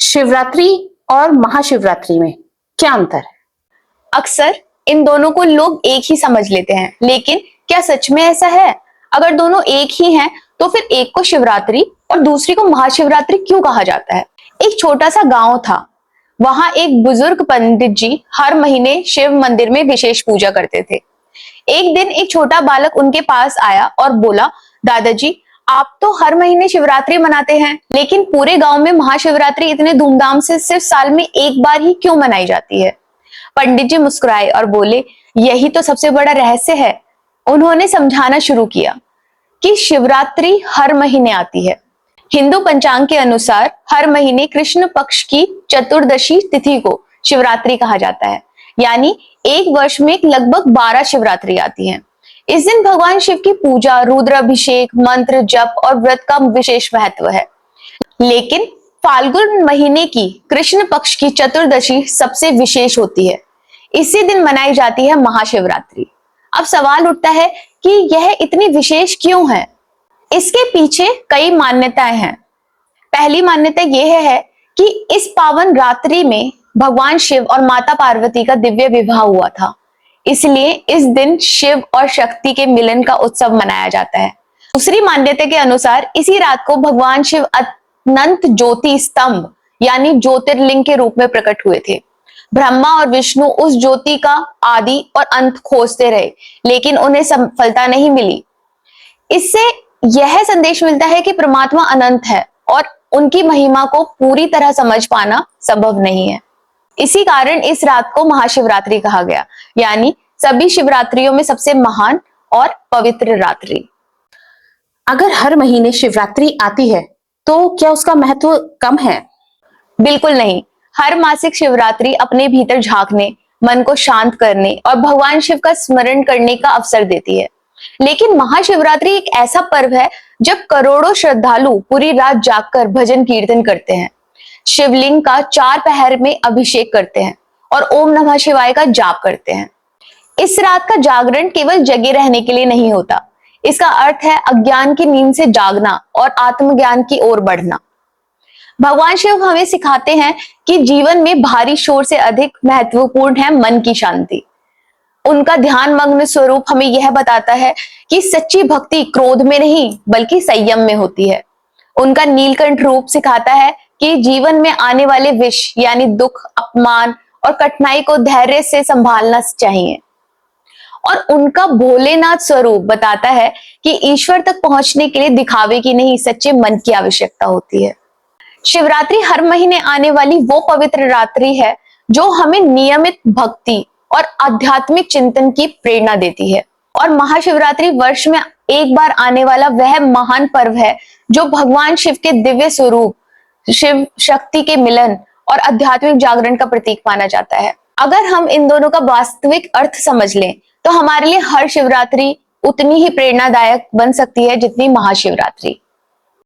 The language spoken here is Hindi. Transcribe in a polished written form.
शिवरात्रि और महाशिवरात्रि में क्या अंतर है? अक्सर इन दोनों को लोग एक ही समझ लेते हैं, लेकिन क्या सच में ऐसा है? अगर दोनों एक ही हैं, तो फिर एक को शिवरात्रि और दूसरी को महाशिवरात्रि क्यों कहा जाता है? एक छोटा सा गांव था। वहां एक बुजुर्ग पंडित जी हर महीने शिव मंदिर में विशेष पूजा करते थे। एक दिन एक छोटा बालक उनके पास आया और बोला, दादाजी, आप तो हर महीने शिवरात्रि मनाते हैं, लेकिन पूरे गांव में महाशिवरात्रि इतने धूमधाम से सिर्फ साल में एक बार ही क्यों मनाई जाती है? पंडित जी मुस्कुराए और बोले, यही तो सबसे बड़ा रहस्य है। उन्होंने समझाना शुरू किया कि शिवरात्रि हर महीने आती है। हिंदू पंचांग के अनुसार हर महीने कृष्ण पक्ष की चतुर्दशी तिथि को शिवरात्रि कहा जाता है, यानी एक वर्ष में लगभग 12 शिवरात्रि आती हैं। इस दिन भगवान शिव की पूजा, रुद्राभिषेक, मंत्र जप और व्रत का विशेष महत्व है। लेकिन फाल्गुन महीने की कृष्ण पक्ष की चतुर्दशी सबसे विशेष होती है। इसी दिन मनाई जाती है महाशिवरात्रि। अब सवाल उठता है कि यह इतनी विशेष क्यों है? इसके पीछे कई मान्यताएं हैं। पहली मान्यता यह है कि इस पावन रात्रि में भगवान शिव और माता पार्वती का दिव्य विवाह हुआ था, इसलिए इस दिन शिव और शक्ति के मिलन का उत्सव मनाया जाता है। दूसरी मान्यता के अनुसार इसी रात को भगवान शिव अनंत ज्योति स्तंभ यानी ज्योतिर्लिंग के रूप में प्रकट हुए थे। ब्रह्मा और विष्णु उस ज्योति का आदि और अंत खोजते रहे, लेकिन उन्हें सफलता नहीं मिली। इससे यह संदेश मिलता है कि परमात्मा अनंत है और उनकी महिमा को पूरी तरह समझ पाना संभव नहीं है। इसी कारण इस रात को महाशिवरात्रि कहा गया, यानी सभी शिवरात्रियों में सबसे महान और पवित्र रात्रि। अगर हर महीने शिवरात्रि आती है तो क्या उसका महत्व कम है? बिल्कुल नहीं। हर मासिक शिवरात्रि अपने भीतर झांकने, मन को शांत करने और भगवान शिव का स्मरण करने का अवसर देती है। लेकिन महाशिवरात्रि एक ऐसा पर्व है जब करोड़ों श्रद्धालु पूरी रात जागकर भजन कीर्तन करते हैं, शिवलिंग का 4 पहर में अभिषेक करते हैं और ओम नमः शिवाय का जाप करते हैं। इस रात का जागरण केवल जगे रहने के लिए नहीं होता। इसका अर्थ है अज्ञान की नींद से जागना और आत्मज्ञान की ओर बढ़ना। भगवान शिव हमें सिखाते हैं कि जीवन में भारी शोर से अधिक महत्वपूर्ण है मन की शांति। उनका ध्यान मग्न स्वरूप हमें यह बताता है कि सच्ची भक्ति क्रोध में नहीं बल्कि संयम में होती है। उनका नीलकंठ रूप सिखाता है कि जीवन में आने वाले विष यानी दुख, अपमान और कठिनाई को धैर्य से संभालना चाहिए। और उनका भोलेनाथ स्वरूप बताता है कि ईश्वर तक पहुंचने के लिए दिखावे की नहीं, सच्चे मन की आवश्यकता होती है। शिवरात्रि हर महीने आने वाली वो पवित्र रात्रि है जो हमें नियमित भक्ति और आध्यात्मिक चिंतन की प्रेरणा देती है। और महाशिवरात्रि वर्ष में एक बार आने वाला वह महान पर्व है जो भगवान शिव के दिव्य स्वरूप, शिव शक्ति के मिलन और आध्यात्मिक जागरण का प्रतीक माना जाता है। अगर हम इन दोनों का वास्तविक अर्थ समझ लें तो हमारे लिए हर शिवरात्रि उतनी ही प्रेरणादायक बन सकती है जितनी महाशिवरात्रि।